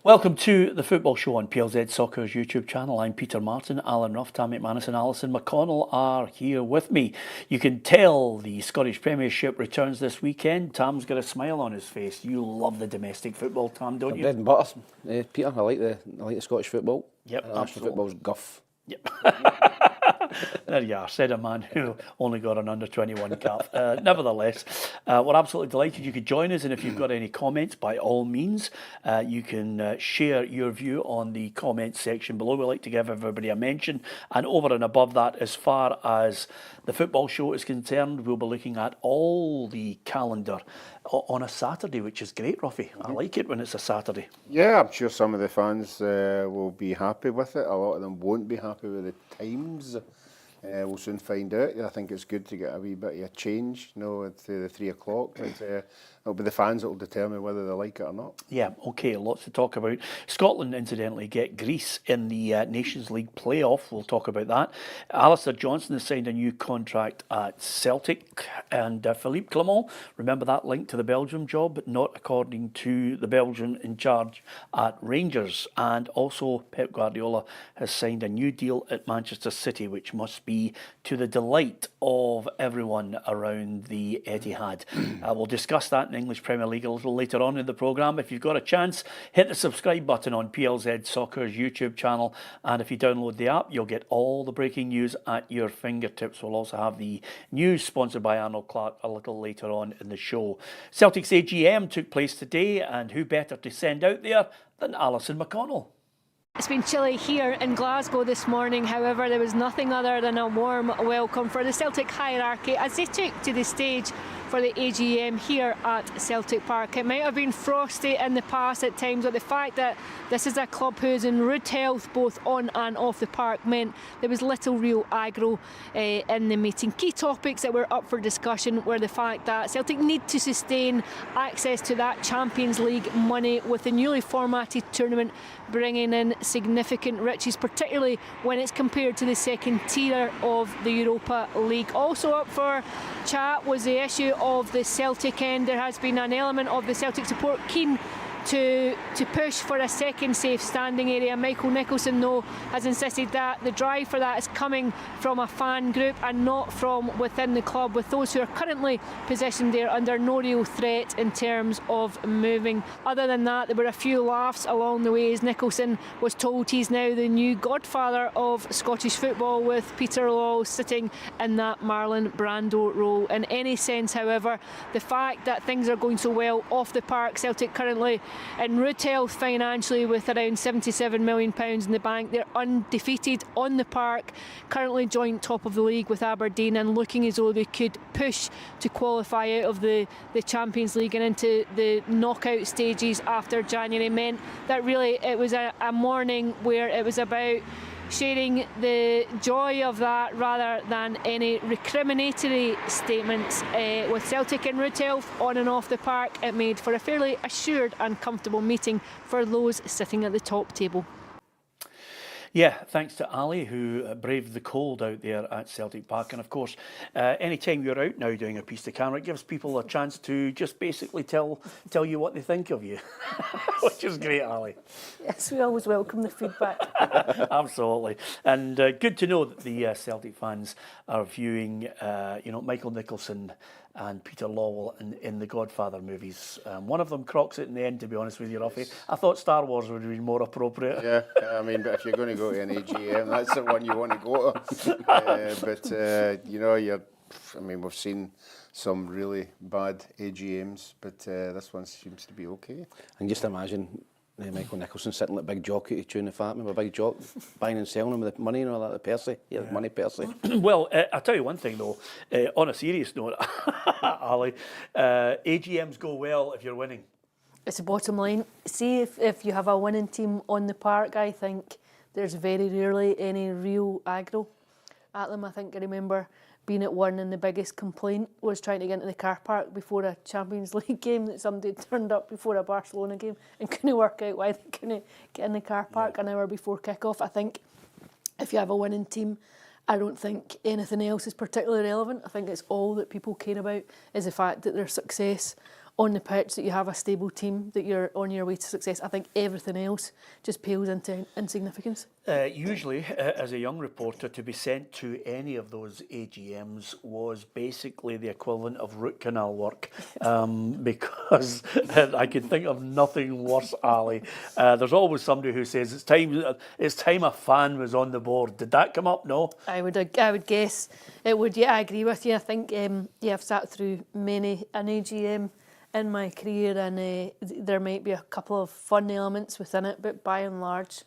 Welcome to the Football Show on PLZ Soccer's YouTube channel. I'm Peter Martin. Alan Ruff, Tam McManus and Alison McConnell are here with me. You can tell the Scottish Premiership returns this weekend. Tam's got a smile on his face. You love the domestic football, Tam, don't you? Bread and butter, Peter. I like the Scottish football. Yep, National football's guff. Yep. There you are, said a man who only got an under-21 cap. Nevertheless, we're absolutely delighted you could join us, and if you've got any comments, by all means, you can share your view on the comments section below. We like to give everybody a mention, and over and above that, as far as the football show is concerned, we'll be looking at all the calendar on a Saturday, which is great, Ruffy. I like it when it's a Saturday. Yeah, I'm sure some of the fans will be happy with it. A lot of them won't be happy with the times. We'll soon find out. I think it's good to get a wee bit of a change, to the 3 o'clock. It'll be the fans that will determine whether they like it or not. Yeah, okay, lots to talk about. Scotland, incidentally, get Greece in the Nations League playoff. We'll talk about that. Alistair Johnston has signed a new contract at Celtic, and Philippe Clement, remember that link to the Belgium job, but not according to the Belgian in charge at Rangers. And also, Pep Guardiola has signed a new deal at Manchester City, which must be to the delight of everyone around the Etihad. We'll discuss that in English Premier League a little later on in the programme. If you've got a chance, hit the subscribe button on PLZ Soccer's YouTube channel, and if you download the app, you'll get all the breaking news at your fingertips. We'll also have the news sponsored by Arnold Clark a little later on in the show. Celtic's AGM took place today, and who better to send out there than Alison McConnell? It's been chilly here in Glasgow this morning. However, there was nothing other than a warm welcome for the Celtic hierarchy as they took to the stage for the AGM here at Celtic Park. It might have been frosty in the past at times, but the fact that this is a club who is in rude health both on and off the park meant there was little real aggro in the meeting. Key topics that were up for discussion were the fact that Celtic need to sustain access to that Champions League money, with the newly formatted tournament bringing in significant riches, particularly when it's compared to the second tier of the Europa League. Also up for chat was the issue of the Celtic end. There has been an element of the Celtic support keen to push for a second safe standing area. Michael Nicholson, though, has insisted that the drive for that is coming from a fan group and not from within the club, with those who are currently positioned there under no real threat in terms of moving. Other than that, there were a few laughs along the way as Nicholson was told he's now the new godfather of Scottish football, with Peter Law sitting in that Marlon Brando role. In any sense, however, the fact that things are going so well off the park, Celtic currently in rude health financially with around £77 million in the bank. They're undefeated on the park, currently joint top of the league with Aberdeen, and looking as though they could push to qualify out of the Champions League and into the knockout stages after January, meant that really it was a morning where it was about sharing the joy of that rather than any recriminatory statements. With Celtic in rude health on and off the park, it made for a fairly assured and comfortable meeting for those sitting at the top table. Yeah, thanks to Ali, who braved the cold out there at Celtic Park. And of course, anytime you're out now doing a piece to camera, it gives people a chance to just basically tell you what they think of you, which is great, Ali. Yes, we always welcome the feedback. Absolutely. And good to know that the Celtic fans are viewing, Michael Nicholson and Peter Lawwell in the Godfather movies. One of them crocs it in the end, to be honest with you, Ruffy. I thought Star Wars would have been more appropriate. Yeah, but if you're going to go to an AGM, that's the one you want to go to. We've seen some really bad AGMs, but this one seems to be okay. And just imagine Michael Nicholson sitting like Big Jock out chewing the fat, remember Big Jock buying and selling him with the money and all that, the Percy, the money Percy. Well, I'll tell you one thing though, on a serious note, Ali, AGMs go well if you're winning. It's the bottom line. See, if you have a winning team on the park, I think there's very rarely any real aggro at them. I think I remember being at one and the biggest complaint was trying to get into the car park before a Champions League game, that somebody turned up before a Barcelona game and couldn't work out why they couldn't get in the car park an hour before kick-off. I think if you have a winning team, I don't think anything else is particularly relevant. I think it's all that people care about is the fact that there's success on the pitch, that you have a stable team, that you're on your way to success. I think everything else just pales into insignificance. Usually, as a young reporter, to be sent to any of those AGMs was basically the equivalent of root canal work, because I could think of nothing worse, Ali. There's always somebody who says it's time a fan was on the board. Did that come up? No? I would guess it would. Yeah, I agree with you. I think I've sat through many an AGM in my career, and there might be a couple of fun elements within it, but by and large,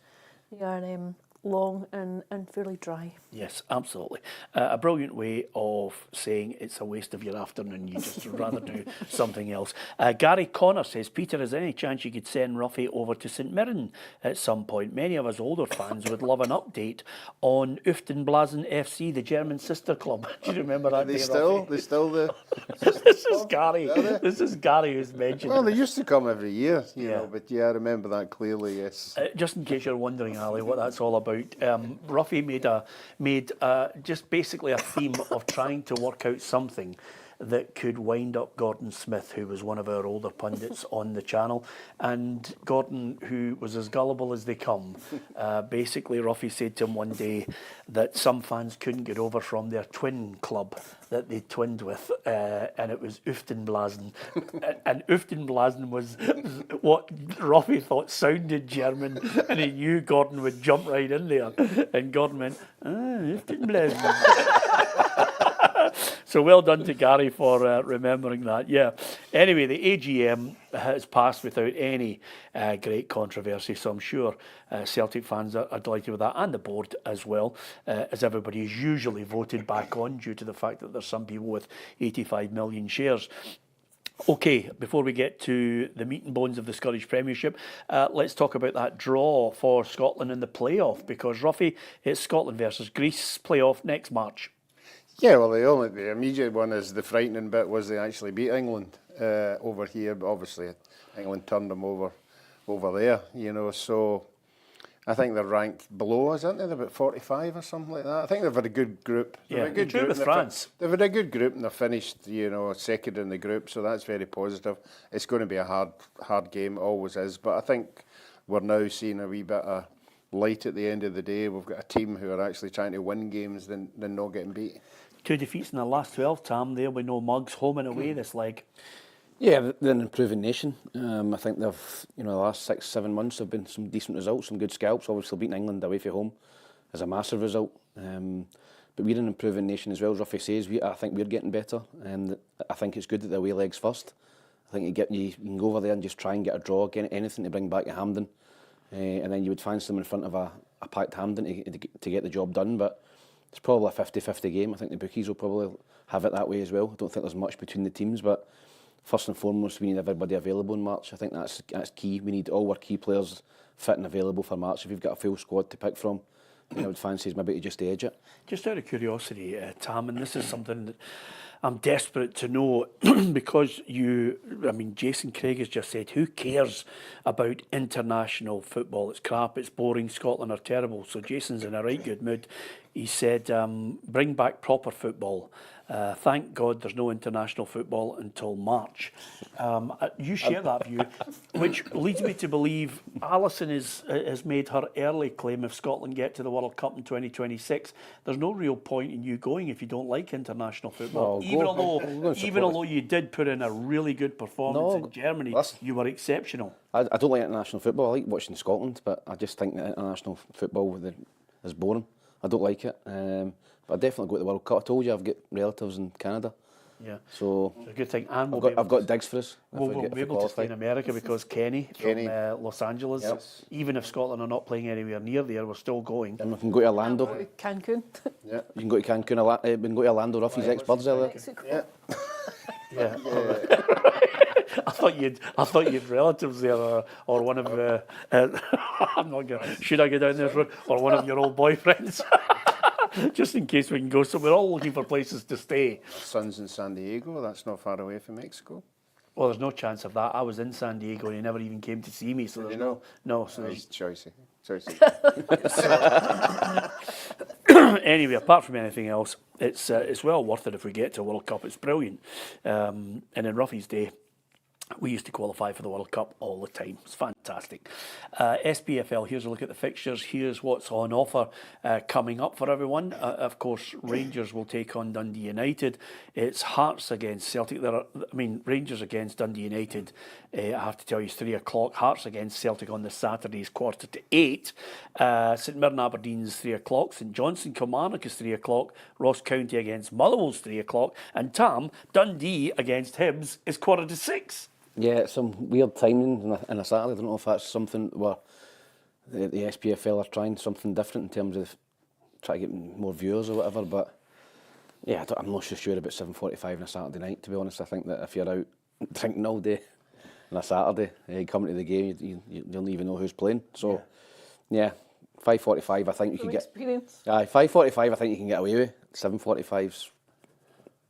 they are long and fairly dry. Yes, absolutely. A brilliant way of saying it's a waste of your afternoon. You just rather do something else. Gary Connor says, Peter, is there any chance you could send Ruffy over to St Mirren at some point? Many of us older fans would love an update on Uftenblasen FC, the German sister club. Do you remember that? They still the. This is Gary. This is Gary who's mentioned. Well, they used to come every year, you know, but yeah, I remember that clearly. Yes. Just in case you're wondering, Ali, what that's all about. Ruffy made just basically a theme of trying to work out something that could wind up Gordon Smith, who was one of our older pundits on the channel. And Gordon, who was as gullible as they come, basically Ruffy said to him one day that some fans couldn't get over from their twin club that they twinned with, and it was Uftenblasen. And Uftenblasen was what Ruffy thought sounded German, and he knew Gordon would jump right in there. And Gordon went, Uftenblasen. So well done to Gary for remembering that. Yeah. Anyway, the AGM has passed without any great controversy, so I'm sure Celtic fans are delighted with that, and the board as well, as everybody is usually voted back on due to the fact that there's some people with 85 million shares. Okay, before we get to the meat and bones of the Scottish Premiership, let's talk about that draw for Scotland in the playoff, because Ruffy, it's Scotland versus Greece playoff next March. Yeah, well, the immediate one is the frightening bit was they actually beat England over here, but obviously England turned them over there, you know. So I think they're ranked below us, aren't they? They're about 45 or something like that. I think they've had a good group. Yeah, a good group with France. They've had a good group and they've finished, you know, second in the group, so that's very positive. It's going to be a hard game, always is, but I think we're now seeing a wee bit of light at the end of the day. We've got a team who are actually trying to win games than not getting beat. 2 defeats in the last 12, Tam. There'll be no mugs home and away this leg. Yeah, they're an improving nation. I think they've, the last 6-7 months have been some decent results, some good scalps. Obviously beating England away from home is a massive result. But we're an improving nation as well, as Ruffy says. I think we're getting better, and I think it's good that the away leg's first. I think you can go over there and just try and get a draw, get anything to bring back to Hampden, and then you would fancy them in front of a packed Hampden to get the job done. But it's probably a 50-50 game. I think the bookies will probably have it that way as well. I don't think there's much between the teams, but first and foremost, we need everybody available in March. I think that's key. We need all our key players fit and available for March. If you've got a full squad to pick from, then I would fancy maybe to just edge it. Just out of curiosity, Tam, and this is something that I'm desperate to know, because Jason Craig has just said, who cares about international football? It's crap, it's boring, Scotland are terrible. So Jason's in a right good mood. He said, bring back proper football. Thank God there's no international football until March. You share that view, which leads me to believe Alison has made her early claim if Scotland get to the World Cup in 2026. There's no real point in you going if you don't like international football. Even although you did put in a really good performance in Germany, you were exceptional. I don't like international football. I like watching Scotland, but I just think that international football is boring. I don't like it. But I definitely go to the World Cup. I told you I've got relatives in Canada. Yeah. So it's a good thing. And I've got digs for us. We'll be able to stay in America because Kenny from Los Angeles, even if Scotland are not playing anywhere near there, we're still going. And we can go to Orlando. Cancun. Yeah. You can go to Cancun. We can go to Orlando. Ruffy's ex-buds there. Yeah. Yeah. I thought you'd relatives there, or one of I'm not going. Should I go down this road, or one of your old boyfriends? Just in case we can go. So we're all looking for places to stay. Our son's in San Diego. That's not far away from Mexico. Well, there's no chance of that. I was in San Diego and he never even came to see me. So there's no. So he's choicey. Anyway, apart from anything else, it's well worth it if we get to a World Cup. It's brilliant. And in Ruffy's day, We used to qualify for the World Cup all the time. It's fantastic. SPFL, here's a look at the fixtures. Here's what's on offer coming up for everyone. Of course, Rangers will take on Dundee United. It's Hearts against Celtic. Rangers against Dundee United, I have to tell you, it's 3 o'clock. Hearts against Celtic on the Saturday is 7:45. St Mirren Aberdeen's 3 o'clock. St Johnstone Kilmarnock is 3 o'clock. Ross County against Motherwell's 3 o'clock. And Tam, Dundee against Hibs is 6:15. Yeah, it's some weird timing in a Saturday. I don't know if that's something where the SPFL are trying something different in terms of trying to get more viewers or whatever. But yeah, I'm not so sure about 7:45 on a Saturday night, to be honest. I think that if you're out drinking all day on a Saturday, you come to the game, you don't even know who's playing. So yeah, 5:45 I think you can get. Experience. 5:45 I think you can get away with. 7:45's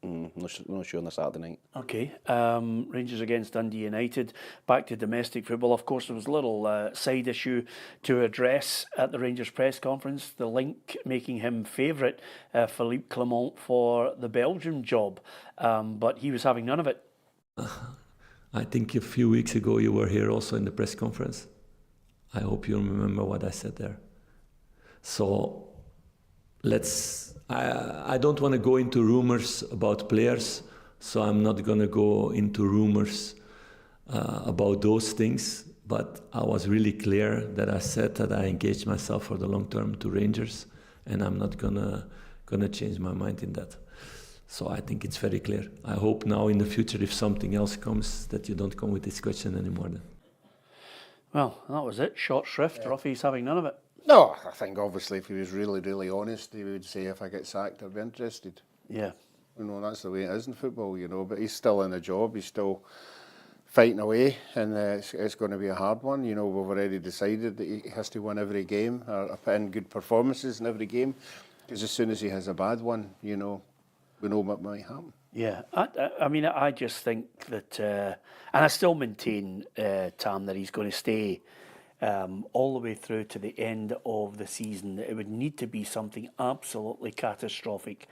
not sure on a Saturday night. Okay, Rangers against Dundee United. Back to domestic football. Of course, there was a little side issue to address at the Rangers press conference. The link making him favourite, Philippe Clement, for the Belgium job. But he was having none of it. I think a few weeks ago you were here also in the press conference. I hope you remember what I said there. So I don't want to go into rumours about players, so I'm not going to go into rumours about those things. But I was really clear that I said that I engaged myself for the long term to Rangers, and I'm not gonna change my mind in that. So I think it's very clear. I hope now in the future, if something else comes, that you don't come with this question anymore then. Well, that was it. Short shrift. Ruffy's having none of it. No, I think obviously if he was really, really honest, he would say if I get sacked, I'd be interested. Yeah. You know, that's the way it is in football, you know, but he's still in a job, he's still fighting away, and it's going to be a hard one. You know, we've already decided that he has to win every game, or put in good performances in every game, because as soon as he has a bad one, you know, we know what might happen. Yeah, I just think that, and I still maintain, Tam, that he's going to stay all the way through to the end of the season. It would need to be something absolutely catastrophic.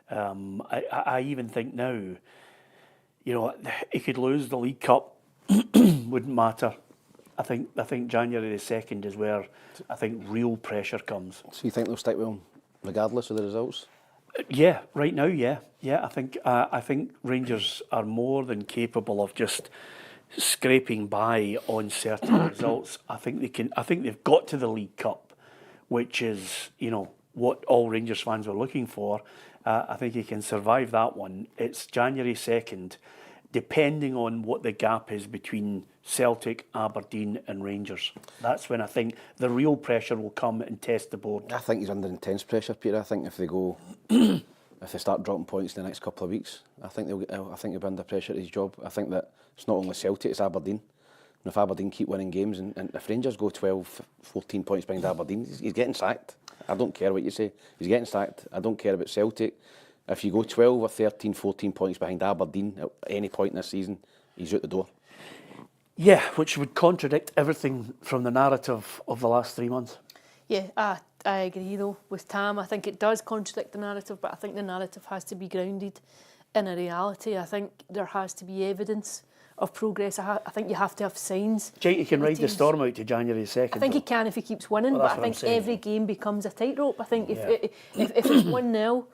I even think now, you know, he could lose the League Cup, wouldn't matter. I think January the 2nd is where I think real pressure comes. So you think they'll stick with him regardless of the results? Yeah, right now, yeah. I think Rangers are more than capable of just scraping by on certain results. I think they've got to the League Cup, which is, you know, what all Rangers fans were looking for. I think he can survive that one. It's January 2nd, depending on what the gap is between Celtic, Aberdeen and Rangers. That's when I think the real pressure will come and test the board. I think he's under intense pressure, Peter. I think if they go, if they start dropping points in the next couple of weeks, I think he'll be under pressure at his job. I think that it's not only Celtic, it's Aberdeen. And if Aberdeen keep winning games, and if Rangers go 12, 14 points behind Aberdeen, he's getting sacked. I don't care what you say. He's getting sacked. I don't care about Celtic. If you go 12 or 13, 14 points behind Aberdeen at any point in this season, he's out the door. Yeah, which would contradict everything from the narrative of the last 3 months. Yeah, I agree though with Tam. I think it does contradict the narrative, but I think the narrative has to be grounded in a reality. I think there has to be evidence of progress. I think you have to have signs. Do you think he can ride the storm out to January 2nd? I think he can if he keeps winning, Well, but I think every game becomes a tightrope. I think if it's 1-0,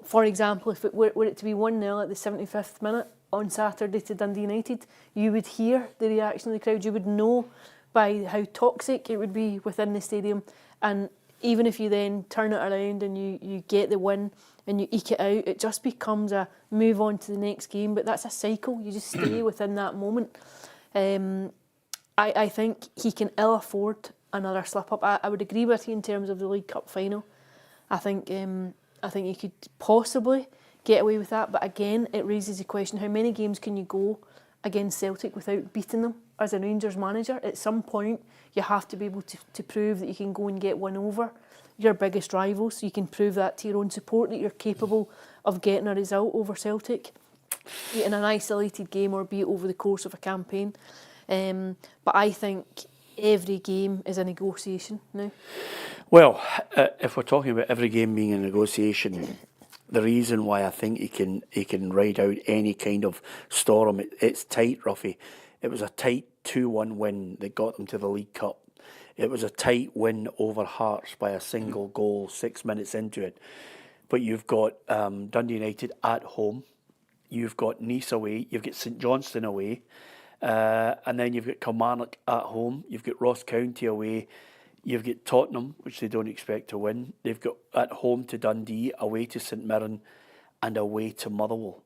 for example, if it were it to be 1-0 at the 75th minute on Saturday to Dundee United, you would hear the reaction of the crowd. You would know by how toxic it would be within the stadium. And even if you then turn it around and you get the win and you eke it out, it just becomes a move on to the next game. But that's a cycle. You just stay within that moment. I think he can ill afford another slip up. I would agree with you in terms of the League Cup final. I think he could possibly get away with that. But again, it raises the question, how many games can you go against Celtic without beating them as a Rangers manager? At some point, you have to be able to prove that you can go and get one over your biggest rivals. So you can prove that to your own support, that you're capable of getting a result over Celtic, be it in an isolated game or be it over the course of a campaign. But I think every game is a negotiation now. Well, if we're talking about every game being a negotiation, the reason why I think he can ride out any kind of storm, it's tight, Ruffy, It was a tight 2-1 win that got them to the League Cup. It was a tight win over Hearts by a single goal 6 minutes into it. But you've got Dundee United at home. You've got Nice away. You've got St Johnstone away. And then you've got Kilmarnock at home. You've got Ross County away. You've got Tottenham, which they don't expect to win. They've got at home to Dundee, away to St Mirren, and away to Motherwell.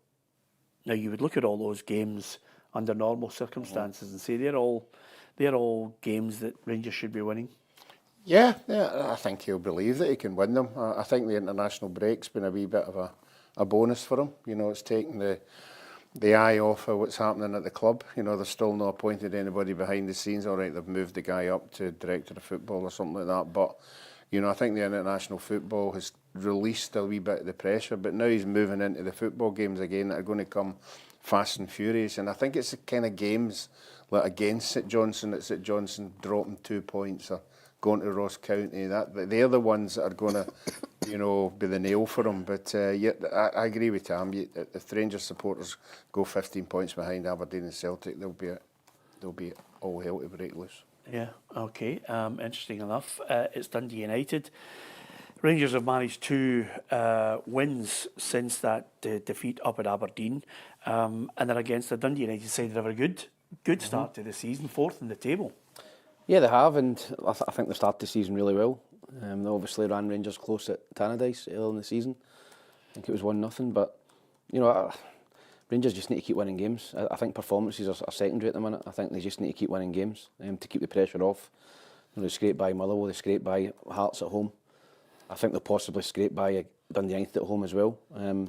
Now, you would look at all those games under normal circumstances and say they're all games that Rangers should be winning. Yeah, I think he'll believe that he can win them. I think the international break's been a wee bit of a bonus for him. You know, it's taken the eye off of what's happening at the club. You know, they're still not appointed anybody behind the scenes. All right, they've moved the guy up to director of football or something like that. But, you know, I think the international football has released a wee bit of the pressure. But now he's moving into the football games again that are going to come fast and furious. And I think it's the kind of games like against St Johnstone, at St Johnstone dropping 2 points or going to Ross County, that they're the ones that are going to, you know, be the nail for them. But yeah, I agree with Tam. If the Rangers supporters go 15 points behind Aberdeen and Celtic, they'll be all hell to break loose. Yeah, okay. Interesting enough. It's Dundee United. Rangers have managed 2 wins since that defeat up at Aberdeen, and they're against the Dundee United side that have a good start to the season, 4th in the table. Yeah, they have, and I think they started the season really well. They obviously ran Rangers close at Tannadice early in the season. I think it was 1-0, but you know, Rangers just need to keep winning games. I think performances are secondary at the minute. I think they just need to keep winning games to keep the pressure off. You know, they scraped by Motherwell, they scraped by Hearts at home. I think they'll possibly scrape by Dundee United at home as well. And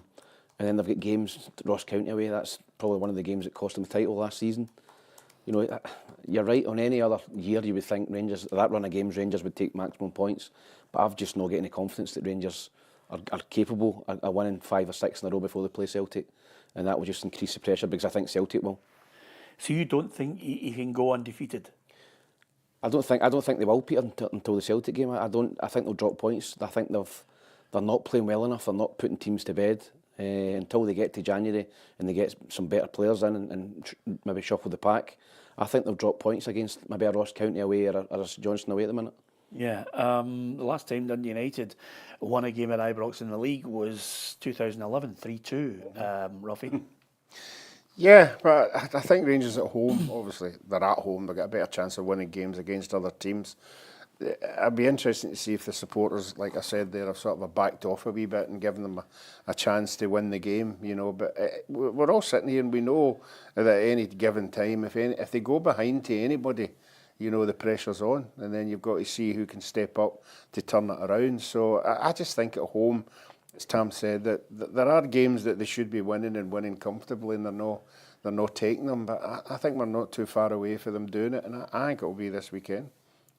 then they've got games, Ross County away. That's probably one of the games that cost them the title last season. You know, you're right, on any other year you would think Rangers, that run of games, Rangers would take maximum points. But I've just not got any confidence that Rangers are capable of winning 5 or 6 in a row before they play Celtic. And that will just increase the pressure because I think Celtic will. So you don't think he can go undefeated? I don't think they will, Peter, until the Celtic game. I think they'll drop points. I think they're not playing well enough. They're not putting teams to bed until they get to January and they get some better players in and maybe shuffle the pack. I think they'll drop points against maybe a Ross County away or a St Johnstone away at the minute. Yeah, the last time Dundee United won a game at Ibrox in the league was 2011, 3-2, Ruffy. Yeah, but I think Rangers at home, obviously, they're at home, they've got a better chance of winning games against other teams. It'd be interesting to see if the supporters, like I said there, have sort of backed off a wee bit and given them a chance to win the game, you know. But we're all sitting here and we know that at any given time, if they go behind to anybody, you know, the pressure's on, and then you've got to see who can step up to turn it around. So I just think at home, as Tam said, that there are games that they should be winning and winning comfortably, and they're not taking them. But I think we're not too far away for them doing it, and I think it'll be this weekend.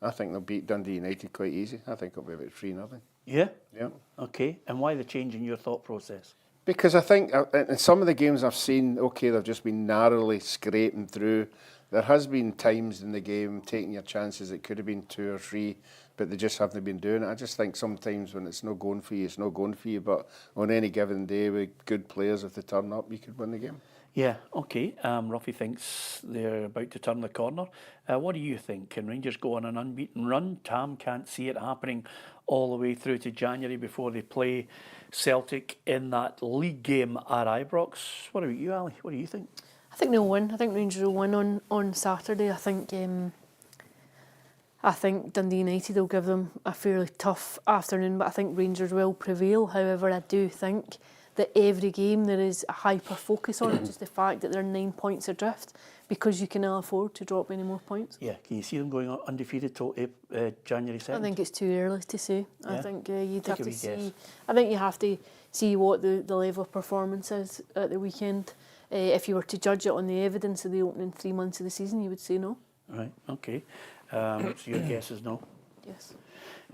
I think they'll beat Dundee United quite easy. I think it'll be about 3-0. Yeah? Yeah. Okay, and why the change in your thought process? Because I think in some of the games I've seen, okay, they've just been narrowly scraping through. There has been times in the game taking your chances. It could have been 2 or 3, but they just haven't been doing it. I just think sometimes when it's not going for you, it's not going for you. But on any given day with good players, if they turn up, you could win the game. Yeah, okay. Ruffy thinks they're about to turn the corner. What do you think? Can Rangers go on an unbeaten run? Tam can't see it happening all the way through to January before they play Celtic in that league game at Ibrox. What about you, Ali? What do you think? I think they'll win. I think Rangers will win on Saturday. I think Dundee United will give them a fairly tough afternoon, but I think Rangers will prevail. However, I do think that every game there is a hyper focus on it, just the fact that they're 9 points adrift, because you can ill afford to drop any more points. Yeah, can you see them going undefeated till January 7th? I think it's too early to say. Yeah. I think you'd have to see. Guess. I think you have to see what the level of performance is at the weekend. If you were to judge it on the evidence of the opening 3 months of the season, you would say no. Right, okay. So your guess is no? Yes.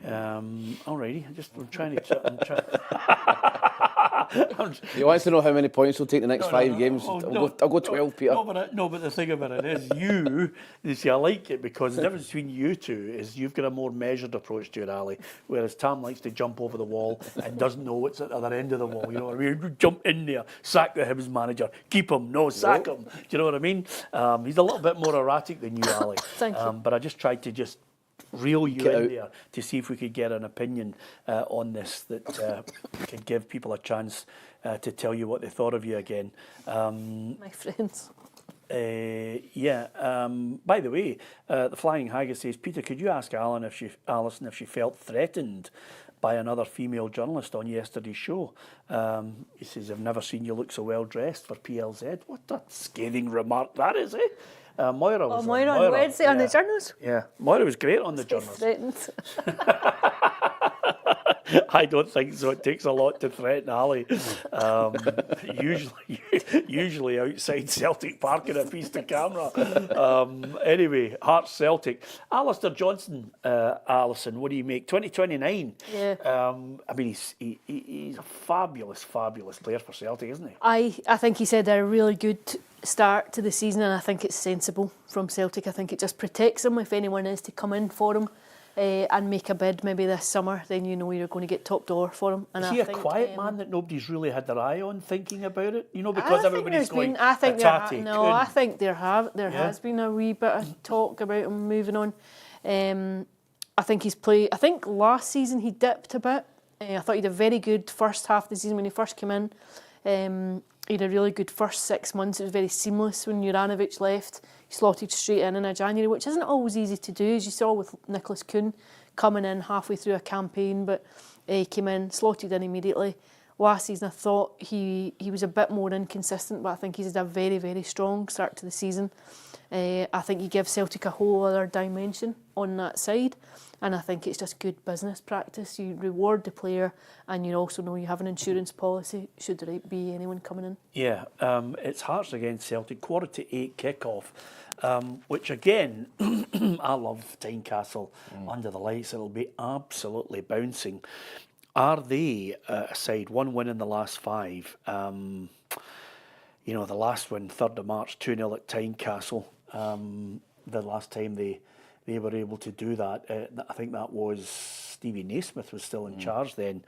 Alrighty, I'm trying to... He wants to know how many points he'll take the next 5 games. Oh, I'll go 12, Peter. No, but the thing about it is, you see, I like it because the difference between you two is you've got a more measured approach to it, Ali, whereas Tam likes to jump over the wall and doesn't know what's at the other end of the wall. You know what I mean? Jump in there, sack the Hibs manager, keep him, sack him. Do you know what I mean? He's a little bit more erratic than you, Ali. Thank you. But I just tried to reel you Get in out. there to see if we could get an opinion on this that could give people a chance to tell you what they thought of you again. My friends. By the way, the Flying Haggis says, Peter, could you ask Alison if she felt threatened by another female journalist on yesterday's show? He says, I've never seen you look so well dressed for PLZ. What a scathing remark that is, eh? Moira was Moira on Wednesday on the journals. Yeah, Moira was great on the journals. Threatened. I don't think so. It takes a lot to threaten Ali. Usually outside Celtic Park in a piece to camera. Anyway, Hearts Celtic. Alistair Johnston, Alison, what do you make? 2029. Yeah. I mean, he's a fabulous player for Celtic, isn't he? I think he's had a really good start to the season, and I think it's sensible from Celtic. I think it just protects him if anyone is to come in for him. And make a bid maybe this summer, then you know you're going to get top door for him. And Is I he a think, quiet man that nobody's really had their eye on thinking about it? You know, because everybody's going, I think there Yeah. has been a wee bit of talk about him moving on. I think he's played. I think last season he dipped a bit. I thought he had a very good first half of the season when he first came in. He had a really good first 6 months. It was very seamless when Juranovic left. He slotted straight in January, which isn't always easy to do, as you saw with Nicholas Kuhn coming in halfway through a campaign, but he came in, slotted in immediately. Last season I thought he was a bit more inconsistent, but I think he's had a very, very strong start to the season. I think he gives Celtic a whole other dimension on that side, and I think it's just good business practice. You reward the player, and you also know you have an insurance policy should there be anyone coming in. Yeah, it's Hearts against Celtic, 7:45 kick-off, which again, I love Tynecastle under the lights. It'll be absolutely bouncing. Are they aside one win in the last 5? You know, the last win, 3rd of March, 2-0 at Tynecastle. The last time they were able to do that, I think that was Stevie Naismith was still in charge then.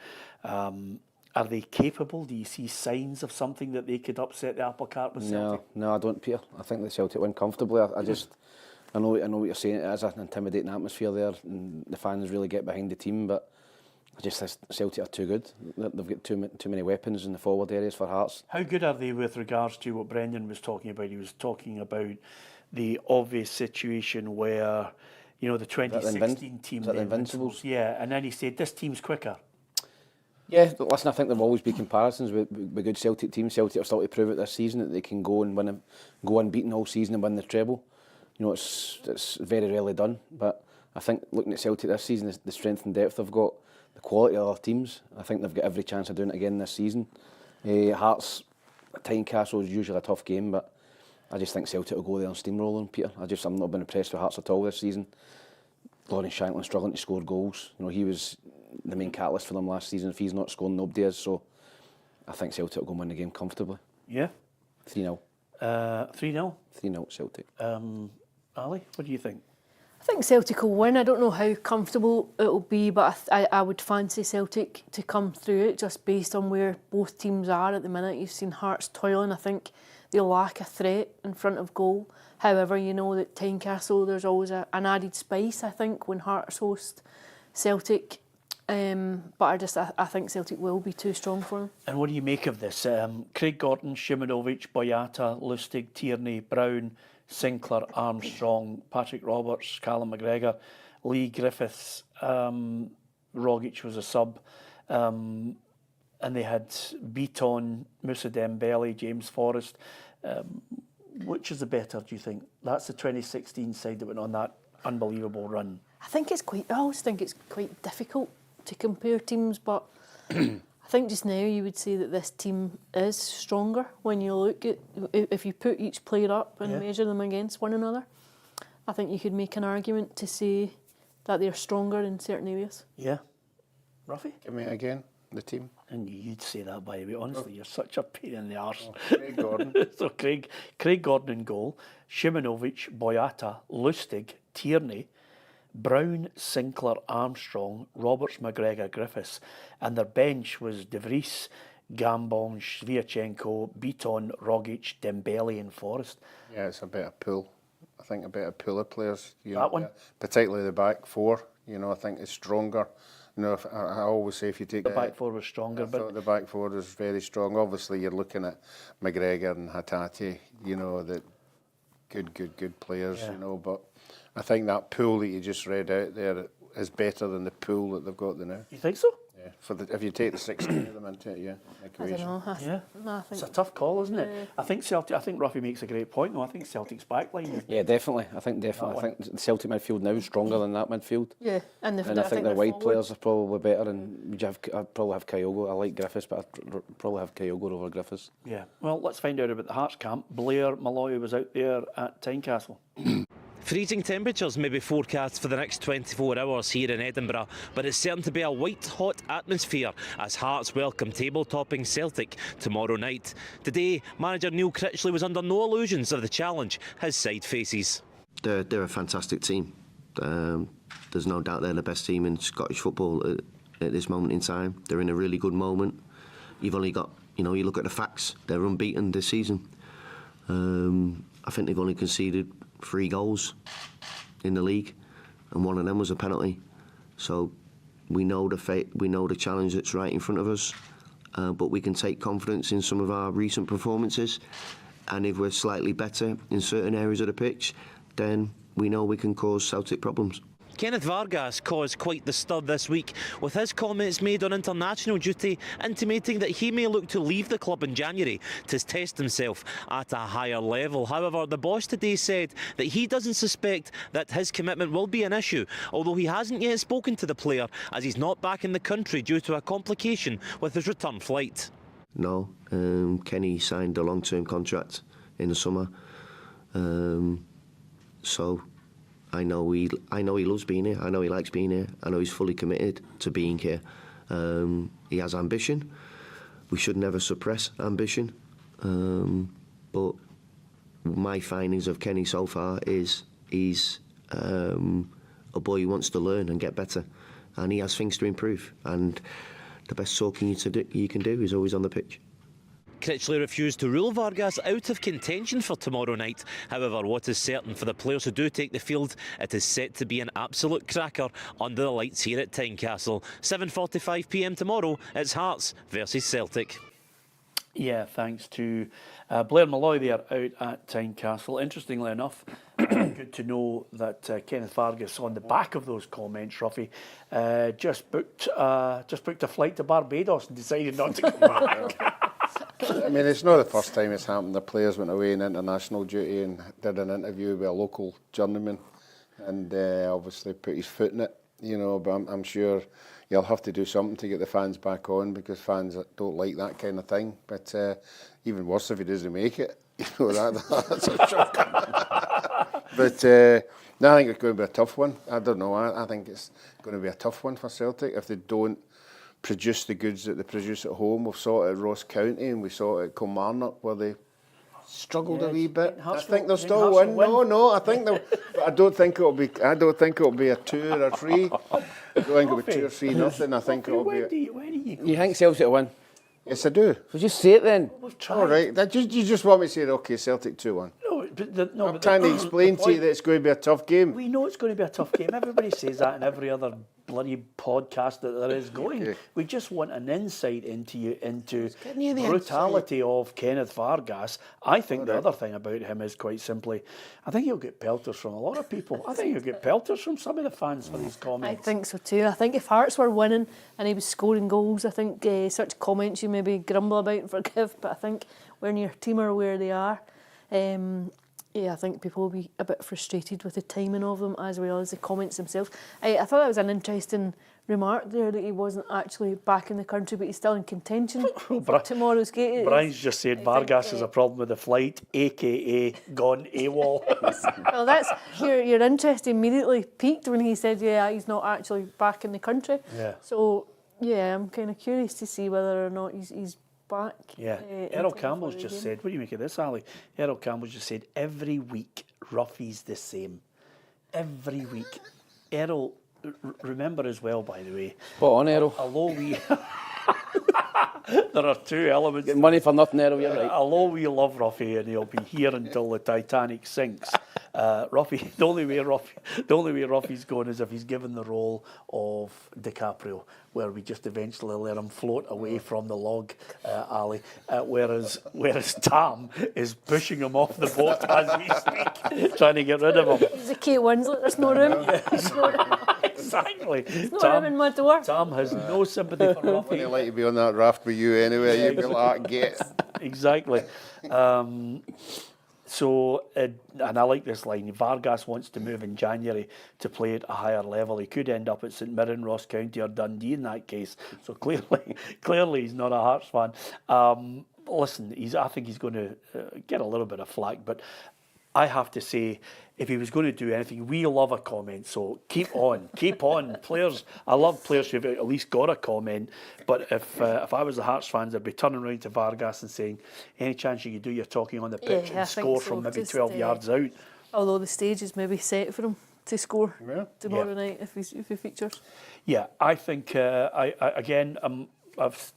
Are they capable? Do you see signs of something that they could upset the apple cart with Celtic? No, I don't, Peter. I think the Celtic win comfortably. I know what you're saying. It is an intimidating atmosphere there, and the fans really get behind the team. But I just think Celtic are too good. They've got too many weapons in the forward areas for Hearts. How good are they with regards to what Brendan was talking about? He was talking about the obvious situation where, you know, the 2016 team, the Invincibles? Yeah, and then he said this team's quicker. Yeah, but listen, I think there'll always be comparisons with good Celtic teams. Celtic are still to prove it this season that they can go unbeaten all season and win the treble. You know, it's very rarely done. But I think looking at Celtic this season, the strength and depth they've got, the quality of other teams, I think they've got every chance of doing it again this season. Hearts, Tynecastle is usually a tough game, but I just think Celtic will go there and steamroll them, Peter. I'm not been impressed with Hearts at all this season. Lawrence Shankland struggling to score goals. You know, he was the main catalyst for them last season. If he's not scoring, nobody is. So I think Celtic will go and win the game comfortably. Yeah. 3-0. 3-0? 3-0 Celtic. Ali, what do you think? I think Celtic will win. I don't know how comfortable it'll be, but I would fancy Celtic to come through it just based on where both teams are at the minute. You've seen Hearts toiling. I think they lack a threat in front of goal. However, you know that Tynecastle, there's always an added spice, I think, when Hearts host Celtic. But I think Celtic will be too strong for them. And what do you make of this? Craig Gordon, Shimonovic, Boyata, Lustig, Tierney, Brown, Sinclair, Armstrong, Patrick Roberts, Callum McGregor, Lee Griffiths, Rogic was a sub, and they had Beaton, Moussa Dembele, James Forrest. Which is the better, do you think? That's the 2016 side that went on that unbelievable run. I always think it's quite difficult to compare teams, but I think just now you would say that this team is stronger when you look at, if you put each player up and measure them against one another. I think you could make an argument to say that they're stronger in certain areas. Yeah. Ruffy? Give me it again, the team. And you'd say that, by the way. Honestly, you're such a pain in the arse. Craig Gordon. So Craig Gordon in goal, Shimonovic, Boyata, Lustig, Tierney, Brown, Sinclair, Armstrong, Roberts, McGregor, Griffiths. And their bench was De Vries, Gambon, Sviachenko, Beaton, Rogic, Dembele and Forrest. Yeah, it's a better pool. I think a better pool of players. One? Particularly the back four. I think it's stronger. I always say if you take... The back four was stronger. I thought the back four was very strong. Obviously, you're looking at McGregor and Hatate, that good players, but I think that pool that you just read out there is better than the pool that they've got there now. You think so? Yeah. If you take the 16 of them into it, equation. I don't know. Yeah. I think It's a tough call, isn't it? I think Ruffy makes a great point, though. I think Celtic's backline is... Yeah, definitely. I think the Celtic midfield now is stronger than that midfield. Yeah, and I think the wide players are probably better, and I'd probably have Kyogo. I like Griffiths, but I'd probably have Kyogo over Griffiths. Yeah. Well, let's find out about the Hearts camp. Blair Malloy was out there at Tynecastle. Freezing temperatures may be forecast for the next 24 hours here in Edinburgh, but it's certain to be a white-hot atmosphere as Hearts welcome table-topping Celtic tomorrow night. Today, manager Neil Critchley was under no illusions of the challenge his side faces. They're a fantastic team. There's no doubt they're the best team in Scottish football at this moment in time. They're in a really good moment. You've only got, you look at the facts, they're unbeaten this season. I think they've only conceded 3 goals in the league, and one of them was a penalty. So we know the challenge that's right in front of us, but we can take confidence in some of our recent performances, and if we're slightly better in certain areas of the pitch, then we know we can cause Celtic problems. Kenneth Vargas caused quite the stir this week with his comments made on international duty, intimating that he may look to leave the club in January to test himself at a higher level. However, the boss today said that he doesn't suspect that his commitment will be an issue, although he hasn't yet spoken to the player as he's not back in the country due to a complication with his return flight. No, Kenny signed a long-term contract in the summer, so I know he loves being here. I know he likes being here. I know he's fully committed to being here. He has ambition. We should never suppress ambition. But my findings of Kenny so far is he's a boy who wants to learn and get better, and he has things to improve. And the best talking you can do is always on the pitch. Critchley refused to rule Vargas out of contention for tomorrow night. However, what is certain for the players who do take the field, it is set to be an absolute cracker under the lights here at Tynecastle. 7:45 p.m. tomorrow, it's Hearts versus Celtic. Yeah, thanks to Blair Malloy there out at Tynecastle. Interestingly enough, good to know that Kenneth Vargas, on the back of those comments, Ruffy, just booked a flight to Barbados and decided not to come back. I mean, it's not the first time it's happened. The players went away in international duty and did an interview with a local journeyman, and obviously put his foot in it, but I'm sure you'll have to do something to get the fans back on, because fans don't like that kind of thing. But even worse if he doesn't make it, that's a shock. But no, I think it's going to be a tough one. I don't know. I think it's going to be a tough one for Celtic if they don't produce the goods that they produce at home. We've saw it at Ross County and we saw it at Kilmarnock where they struggled a wee bit. I think they'll still win. No, I think they'll. But I don't think it'll be a 2 or a 3. I don't think it'll be 2 or 3 nothing. I think it'll be. You think Celtic will win? Yes, I do. So just say it then. All right. You just want me to say, okay, Celtic 2-1. I'm trying to explain to you that it's going to be a tough game. We know it's going to be a tough game. Everybody says that in every other bloody podcast that there is going. Okay. We just want an insight into the brutality of Kenneth Vargas. I think the other thing about him is quite simply, I think he'll get pelters from a lot of people. I think he'll get pelters from some of the fans for these comments. I think so too. I think if Hearts were winning and he was scoring goals, I think such comments you maybe grumble about and forgive, but I think when your team are where they are, I think people will be a bit frustrated with the timing of them as well as the comments themselves. I thought that was an interesting remark there, that he wasn't actually back in the country but he's still in contention for tomorrow's game. Brian's just said Vargas has a problem with the flight, aka gone AWOL. Well, that's your interest immediately peaked when he said, he's not actually back in the country. Yeah. So Yeah, I'm kind of curious to see whether or not he's back. Yeah, Errol Campbell's just said, what do you make of this, Ali? Errol Campbell's just said, every week, Ruffy's the same. Every week. Errol, remember as well, by the way. Spot on, Errol. Although we... There are two elements. Getting money for nothing, Errol, you're right. Although we love Ruffy and he'll be here until the Titanic sinks, Ruffy, the only way Ruffy's going is if he's given the role of DiCaprio, where we just eventually let him float away from the log, Ali. Whereas Tam is pushing him off the boat as we speak, trying to get rid of him. He's a Kate Winslet, there's no room. Exactly. There's no room in my door. Tam has no sympathy for Ruffy. I'd like to be on that raft with you anyway. You'd be like, get. Exactly. So, and I like this line, Vargas wants to move in January to play at a higher level. He could end up at St Mirren, Ross County or Dundee in that case. So clearly he's not a Hearts fan. Listen, I think he's going to get a little bit of flack, but I have to say, if he was going to do anything, we love a comment, so keep on. Players, I love players who've at least got a comment, but if I was the Hearts fans, I'd be turning around to Vargas and saying, any chance you could do your talking on the pitch and score from maybe 12 yards out? Although the stage is maybe set for him to score tomorrow night if he features. Yeah, I think,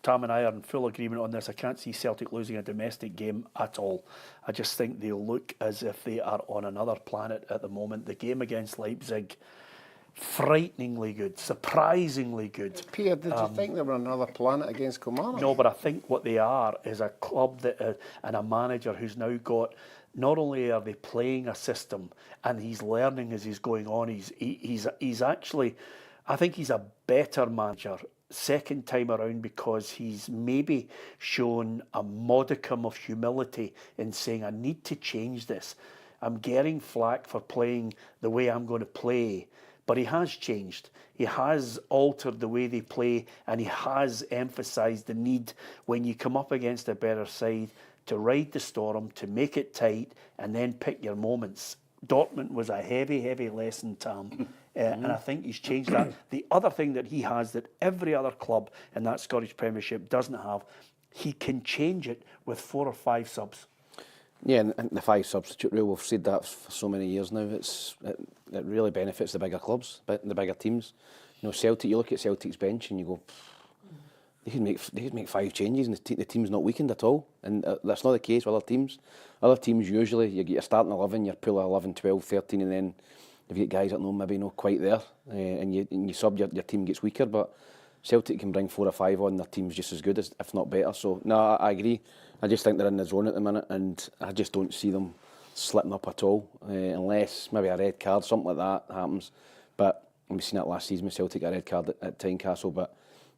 Tam and I are in full agreement on this. I can't see Celtic losing a domestic game at all. I just think they'll look as if they are on another planet at the moment. The game against Leipzig, frighteningly good, surprisingly good. Peter, did you think they were on another planet against Kilmarnock? No, but I think what they are is a club that and a manager who's now got. Not only are they playing a system, and he's learning as he's going on. He's actually, I think he's a better manager second time around because he's maybe shown a modicum of humility in saying, I need to change this. I'm getting flack for playing the way I'm going to play, but he has changed. He has altered the way they play, and he has emphasised the need when you come up against a better side to ride the storm, to make it tight, and then pick your moments. Dortmund was a heavy, heavy lesson, Tam. And I think he's changed that. The other thing that he has that every other club in that Scottish Premiership doesn't have, he can change it with 4 or 5 subs. Yeah, and the 5 substitute rule, we've said that for so many years now. It really benefits the bigger clubs, the bigger teams. You know, Celtic, you look at Celtic's bench and you go, they could make 5 changes and the team's not weakened at all. And that's not the case with other teams. Other teams usually, you get your starting 11, your pool of 11, 12, 13, and then if you get guys that maybe not quite there, and you sub, your team gets weaker. But Celtic can bring 4 or 5 on, their team's just as good, as, if not better. So, no, I agree. I just think they're in the zone at the minute, and I just don't see them slipping up at all, unless maybe a red card, something like that happens. But we've seen that last season with Celtic, a red card at Tynecastle, but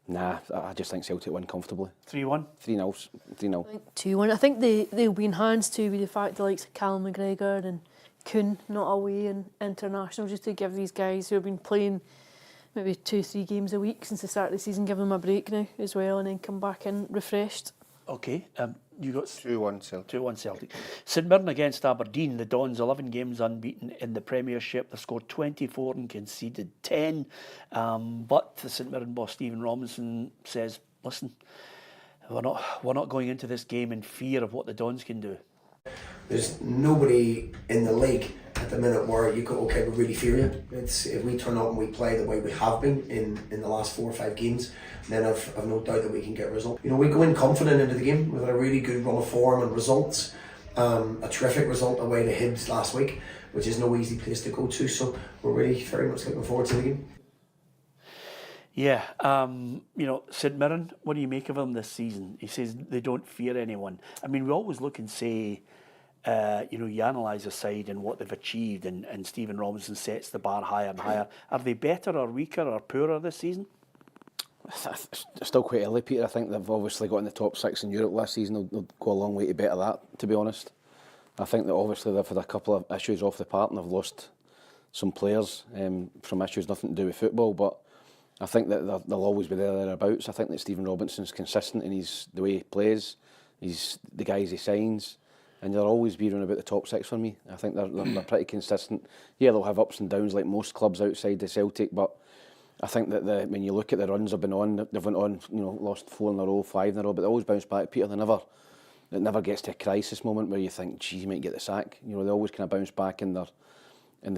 nah, I just think Celtic win comfortably. 3-1? 3-0. 3-0. 2-1. I think they'll be enhanced too with the fact the likes of Callum McGregor and Kuhn not away in international, just to give these guys who have been playing maybe 2-3 games a week since the start of the season, give them a break now as well, and then come back in refreshed. Okay, you got 2-1 Celtic. 2-1 Celtic. St Mirren against Aberdeen. The Dons 11 games unbeaten in the Premiership. They scored 24 and conceded 10. But the St Mirren boss Stephen Robinson says, "Listen, we're not going into this game in fear of what the Dons can do." There's nobody in the league at the minute where you go, okay, we really fear you. It's if we turn up and we play the way we have been in the last 4 or 5 games, then I've no doubt that we can get a result. You know, we go in confident into the game. We've had a really good run of form and results. A terrific result away to Hibs last week, which is no easy place to go to. So we're really very much looking forward to the game. Yeah, St Mirren, what do you make of them this season? He says they don't fear anyone. I mean, we always look and say, you analyse a side and what they've achieved, and Stephen Robinson sets the bar higher and higher. Are they better or weaker or poorer this season? Still quite early, Peter. I think they've obviously got in the top 6 in Europe last season. They'll go a long way to better that, to be honest. I think that obviously they've had a couple of issues off the park and they've lost some players from issues nothing to do with football, but I think that they'll always be thereabouts. I think that Stephen Robinson's consistent in the way he plays, the guys he signs, and they'll always be around about the top 6 for me. I think they're pretty consistent. Yeah, they'll have ups and downs like most clubs outside the Celtic, but I think that when you look at the runs they've been on, they've went on, lost 4 in a row, 5 in a row, but they always bounce back, Peter. It never gets to a crisis moment where you think, gee, you might get the sack. They always kind of bounce back in the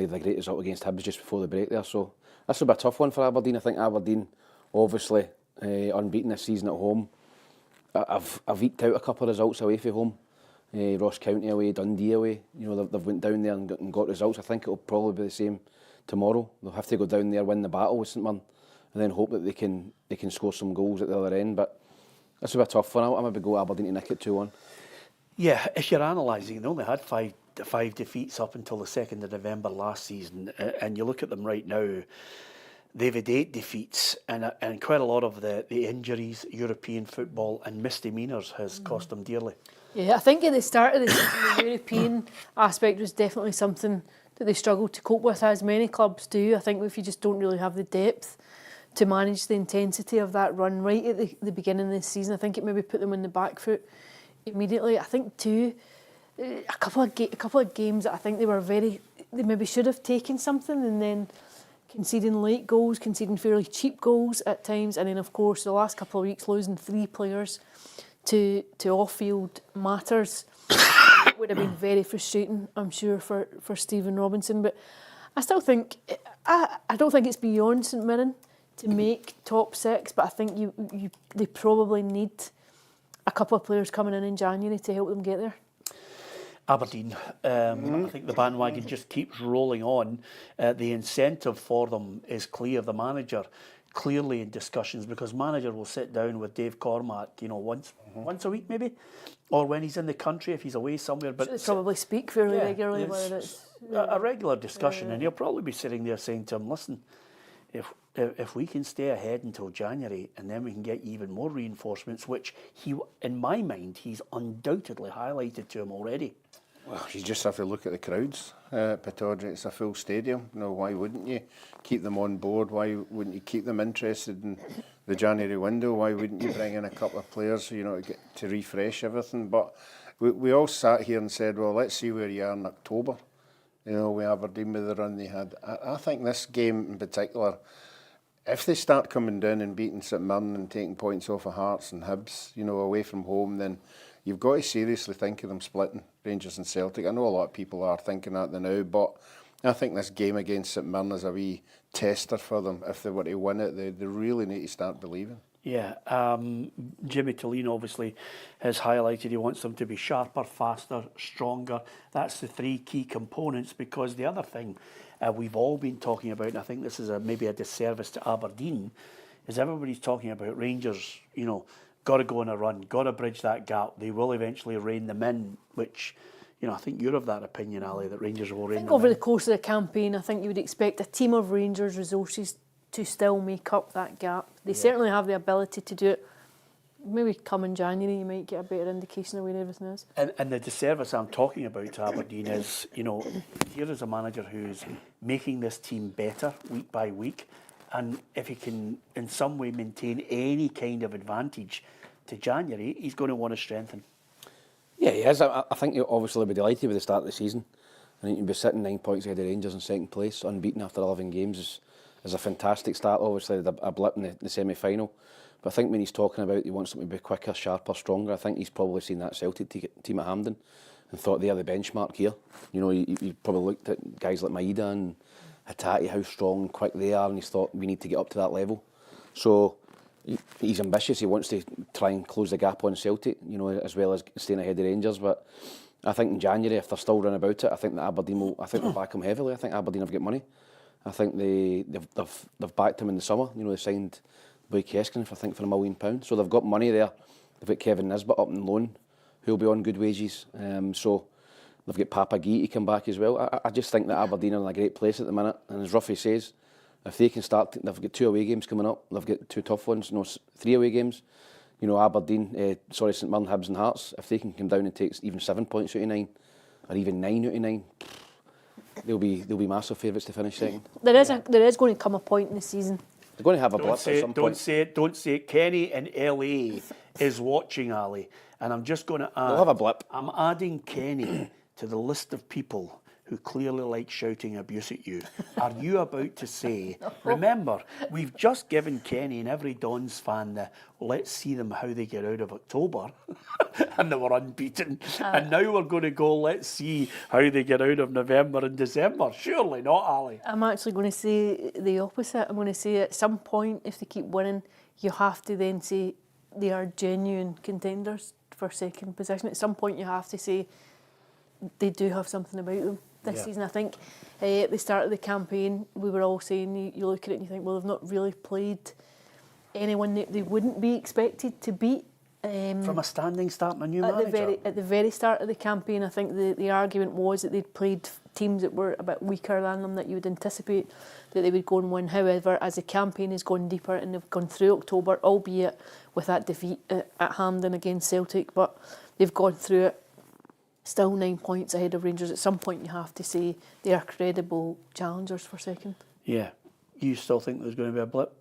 great result against Hibs just before the break there. So that's a bit tough one for Aberdeen. I think Aberdeen, obviously, unbeaten this season at home. I've eked out a couple of results away from home. Ross County away, Dundee away. They've went down there and got results. I think it'll probably be the same tomorrow. They'll have to go down there, win the battle with St Mirren, and then hope that they can score some goals at the other end. But that's a bit tough one. I'll maybe go Aberdeen to nick it 2-1. Yeah, if you're analysing, they only had five defeats up until the 2nd of November last season, and you look at them right now, they've had 8 defeats, and quite a lot of the injuries, European football and misdemeanours has cost them dearly. Yeah, I think at the start of the season, the European aspect was definitely something that they struggled to cope with, as many clubs do. I think if you just don't really have the depth to manage the intensity of that run right at the beginning of the season, I think it maybe put them on the back foot immediately. I think too, a couple of games that I think they maybe should have taken something, and then conceding late goals, conceding fairly cheap goals at times, and then of course the last couple of weeks losing 3 players to off-field matters would have been very frustrating, I'm sure, for Stephen Robinson. But I still think, I don't think it's beyond St Mirren to make top 6, but I think they probably need a couple of players coming in January to help them get there. Aberdeen, I think the bandwagon just keeps rolling on. The incentive for them is clear. The manager clearly in discussions, because manager will sit down with Dave Cormack, once a week maybe, or when he's in the country if he's away somewhere. But they probably speak fairly regularly. Whether it's a regular discussion, and he'll probably be sitting there saying to him, "Listen, if we can stay ahead until January, and then we can get even more reinforcements," which he, in my mind, he's undoubtedly highlighted to him already. Well, you just have to look at the crowds. Pittodrie, it's a full stadium. Why wouldn't you keep them on board? Why wouldn't you keep them interested in the January window? Why wouldn't you bring in a couple of players, to refresh everything? But we all sat here and said, well, let's see where you are in October. With Aberdeen with the run they had. I think this game in particular, if they start coming down and beating St Mirren and taking points off of Hearts and Hibs, away from home, then you've got to seriously think of them splitting Rangers and Celtic. I know a lot of people are thinking that now, but I think this game against St Mirren is a wee tester for them. If they were to win it, they really need to start believing. Yeah, Jimmy Thelin obviously has highlighted he wants them to be sharper, faster, stronger. That's the 3 key components, because the other thing we've all been talking about, and I think this is maybe a disservice to Aberdeen, is everybody's talking about Rangers, got to go on a run, got to bridge that gap. They will eventually rein them in, which, I think you're of that opinion, Ali, that Rangers will rein them in. Over the course of the campaign, I think you would expect a team of Rangers resources to still make up that gap. They certainly have the ability to do it. Maybe come in January, you might get a better indication of where everything is. And the disservice I'm talking about to Aberdeen is, here is a manager who's making this team better week by week. And if he can in some way maintain any kind of advantage to January, he's going to want to strengthen. Yeah, he is. I think he'll obviously be delighted with the start of the season. I think he'll be sitting 9 points ahead of Rangers in 2nd place, unbeaten after 11 games is a fantastic start. Obviously, a blip in the semi-final. But I think when he's talking about he wants them to be quicker, sharper, stronger, I think he's probably seen that Celtic team at Hampden and thought they are the benchmark here. He probably looked at guys like Maeda and Hatate, how strong and quick they are, and he's thought we need to get up to that level. So he's ambitious. He wants to try and close the gap on Celtic, as well as staying ahead of Rangers. But I think in January, if they're still running about it, I think that Aberdeen will. I think they'll back him heavily. I think Aberdeen have got money. I think they've backed him in the summer. They signed Boy Keskin for £1 million. So they've got money there. They've got Kevin Nisbet up on loan, who'll be on good wages. So they've got Papa Gee to come back as well. I just think that Aberdeen are in a great place at the minute. And as Ruffy says, if they can start, they've got 2 away games coming up. They've got 2 tough ones. 3 away games. Aberdeen, St Mirren, Hibs and Hearts. If they can come down and take even 7 points out of 9, or even 9 out of 9, they'll be massive favourites to finish second. There is going to come a point in the season. They're going to have a blip at some point. Don't say it. Kenny in LA is watching, Ali, and I'm just going to add. They'll have a blip. I'm adding Kenny to the list of people who clearly likes shouting abuse at you. Are you about to say, remember, we've just given Kenny and every Dons fan the let's see them how they get out of October, and they were unbeaten, and now we're going to go, let's see how they get out of November and December. Surely not, Ali. I'm actually going to say the opposite. I'm going to say at some point, if they keep winning, you have to then say they are genuine contenders for second position. At some point, you have to say they do have something about them this season. I think at the start of the campaign, we were all saying, you look at it and you think, well, they've not really played anyone that they wouldn't be expected to beat. From a standing start and a new manager. At the very start of the campaign, I think the argument was that they'd played teams that were a bit weaker than them, that you would anticipate that they would go and win. However, as the campaign has gone deeper and they've gone through October, albeit with that defeat at Hampden against Celtic, but they've gone through it, still 9 points ahead of Rangers. At some point you have to say they are credible challengers for second. Yeah. You still think there's going to be a blip?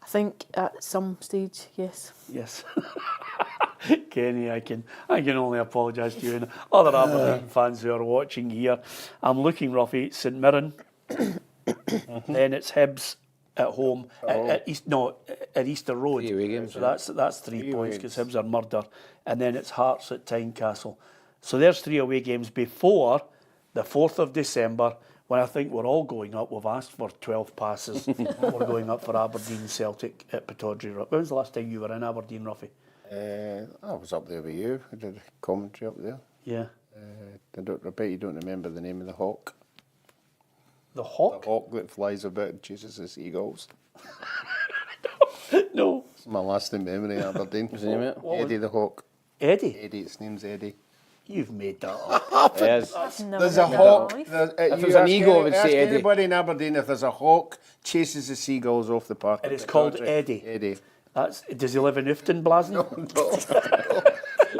I think at some stage, yes. Yes. Kenny, I can only apologise to you and other Aberdeen fans who are watching here. I'm looking, Ruffy, St Mirren, then it's Hibs at home, at Easter Road. Games, so that's 3 points because Hibs are murder. And then it's Hearts at Tynecastle. So there's 3 away games before the 4th of December, when I think we're all going up. We've asked for 12 passes. We're going up for Aberdeen Celtic at Pittodrie. When was the last time you were in Aberdeen, Ruffy? I was up there with you. I did a commentary up there. Yeah. I bet you don't remember the name of the hawk. The hawk? The hawk that flies about and chases the seagulls. No. It's my lasting memory of Aberdeen. What's the name of it? Eddie the Hawk. Eddie? Eddie, its name's Eddie. You've made that up. Yes. There's a hawk. If it was an eagle, I would say Eddie. Anybody in Aberdeen, if there's a hawk, chases the seagulls off the park. And it's called Eddie. Eddie. Does he live in Ufton, Blazen? No.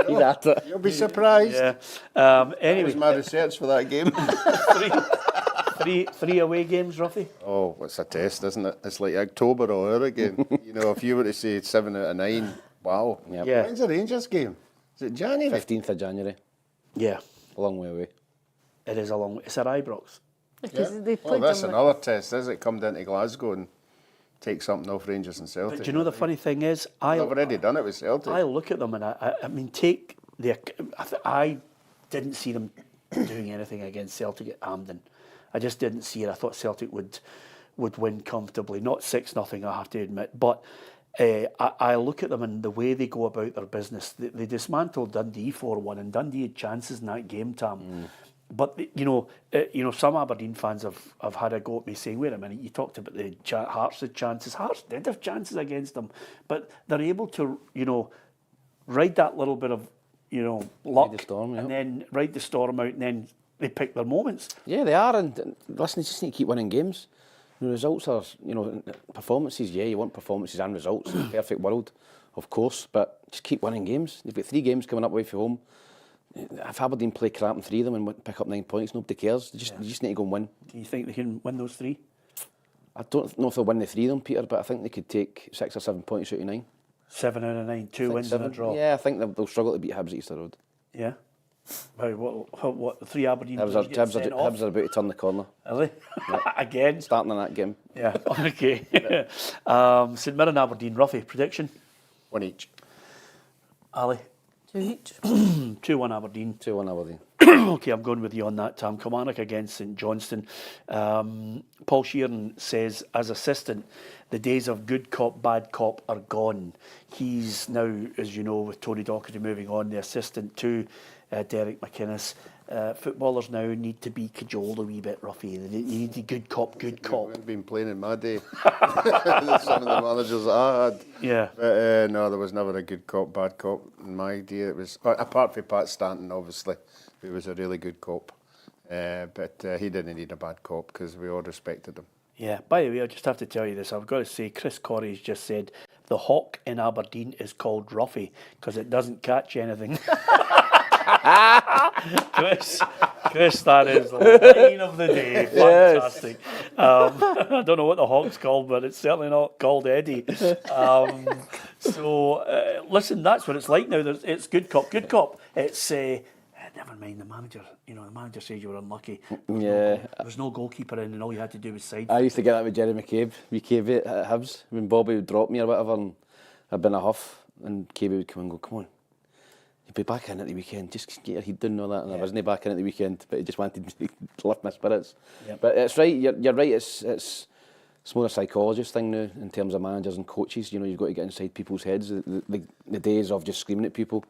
He's at it. You'll be surprised. Yeah. That Anyway, was my research for that game. three away games, Ruffy? Oh, it's a test, isn't it? It's like October all over again. You know, if you were to say 7 out of 9, wow. Yep. Yeah. When's the Rangers game? Is it January? 15th of January. Yeah. A long way away. It is a long way. It's at Ibrox. Because they Well, played that's them another test, is it? Come down to Glasgow and take something off Rangers and Celtic. But do you know the funny thing is, I've already done it with Celtic. I look at them and I mean, take the. I didn't see them doing anything against Celtic at Hampden. I just didn't see it. I thought Celtic would win comfortably, not 6-0, I have to admit. But I look at them and the way they go about their business. They dismantled Dundee 4-1, and Dundee had chances in that game, Tam. But you know, some Aberdeen fans have had a go at me saying, "Wait a minute, you talked about the Hearts had chances. Hearts did have chances against them, but they're able to, ride that little bit of, luck, the storm, and then ride the storm out, and then they pick their moments." Yeah, they are. And listen, you just need to keep winning games. The results are, performances. Yeah, you want performances and results. Perfect world, of course, but just keep winning games. They've got 3 games coming up away from home. If Aberdeen play crap in 3 of them and pick up 9 points, nobody cares. They just need to go and win. Do you think they can win those 3? I don't know if they'll win the 3 of them, Peter, but I think they could take 6 or 7 points out of 9. 7 out of 9, 2 wins and a draw. Yeah, I think they'll struggle to beat Hibs at Easter Road. Yeah. What the 3 Aberdeen Hibs players get sent off? are about to turn the corner. Are they? Again? Starting in that game. Yeah, okay. St Mirren, Aberdeen, Ruffy, prediction? 1 each. Ali? 2 each. 2-1 Aberdeen. 2-1 Aberdeen. Okay, I'm going with you on that, Tam. Kilmarnock against St Johnstone. Paul Sheeran says, as assistant, the days of good cop, bad cop are gone. He's now, as you know, with Tony Docherty moving on, the assistant to Derek McInnes. Footballers now need to be cajoled a wee bit, Ruffy. You need the good cop, good cop. I've been playing in my day. Some of the managers that I had. Yeah. But no, there was never a good cop, bad cop in my day. It was, apart from Pat Stanton, obviously, who was a really good cop. But he didn't need a bad cop because we all respected him. Yeah, by the way, I just have to tell you this. I've got to say, Chris Corey's just said, the hawk in Aberdeen is called Ruffy because it doesn't catch anything. Chris, that is the line of the day. Fantastic. Yes. I don't know what the hawk's called, but it's certainly not called Eddie. Listen, that's what it's like now. It's good cop, good cop. It's never mind the manager. You know, the manager says you were unlucky. Yeah. There was no goalkeeper in, and all you had to do was side. I used to get that with Jerry McCabe at Hibs when Bobby would drop me or whatever, and I'd been a huff, and McCabe would come and go, "Come on, you'll be back in at the weekend. Just get your head down and all that." And I wasn't back in at the weekend, but he just wanted me to lift my spirits. Yep. But it's right. You're right. It's more a psychologist thing now in terms of managers and coaches. You know, you've got to get inside people's heads. The days of just screaming at people,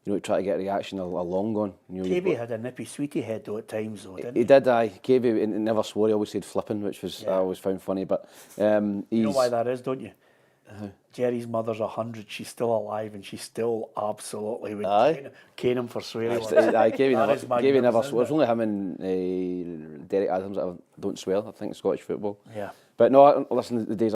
you know, to try to get a reaction are long gone. You know, Davey had a nippy sweetie head though at times, though, didn't he? He did, aye. Davey never swore. He always said flipping, which was I always found funny. But you know why that is, don't you? Jerry's mother's 100. She's still alive, and she's still absolutely would cane him for swearing. Davey never swore. It's only him and Derek Adams that don't swear. I think in Scottish football. Yeah. But no, listen, the days